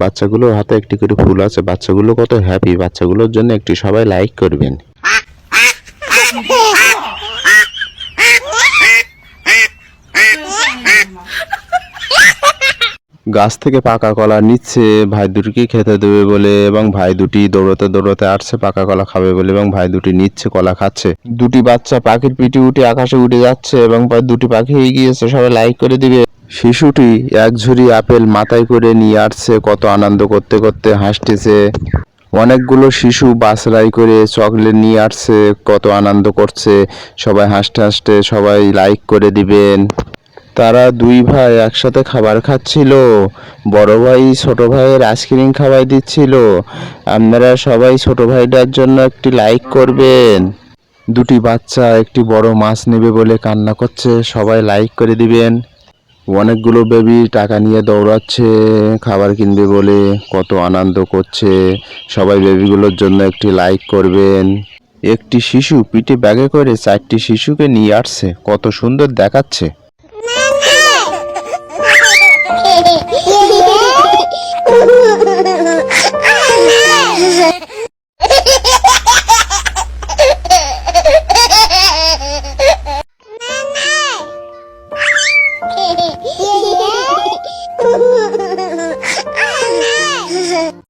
বাচ্চাগুলোর হাতে একটি করে ফুল আছে, বাচ্চাগুলো কত হ্যাপি। বাচ্চাগুলোর জন্য একটি সবাই লাইক করবেন। গাছ থেকে পাকা কলা নিচ্ছে ভাই দুটিকে খেতে দেবে বলে, এবং ভাই দুটি দৌড়তে দৌড়তে আসছে পাকা কলা খাবে বলে, এবং ভাই দুটি নিচ্ছে কলা খাচ্ছে। দুটি বাচ্চা পাখির পিঠে উঠে আকাশে উঠে যাচ্ছে এবং দুটি পাখি হয়ে গিয়েছে, সবাই লাইক করে দিবে। শিশুটি এক ঝুড়ি আপেল মাথায় করে নিয়ে আসছে, কত আনন্দ করতে করতে হাসতেছে। অনেকগুলো শিশু বাছরাই করে চকলেট নিয়ে আসছে, কত আনন্দ করছে। সবাই হাসতে হাসতে সবাই লাইক করে দিবেন। তারা দুই ভাই একসাথে খাবার খাচ্ছিল, বড় ভাই ছোট ভাইয়ের আইসক্রিম খাওয়াই দিচ্ছিল। আপনারা সবাই ছোট ভাইটার জন্য একটি লাইক করবেন। দুটি বাচ্চা একটি বড় মাছ নেবে বলে কান্না করছে, সবাই লাইক করে দিবেন। অনেকগুলো বেবি টাকা নিয়ে দৌড়াচ্ছে খাবার কিনবে বলে, কত আনন্দ করছে। সবাই বেবিগুলোর জন্য একটি লাইক করবেন। একটি শিশু পিঠে ব্যাগে করে 4টি শিশুকে নিয়ে আসছে, কত সুন্দর দেখাচ্ছে।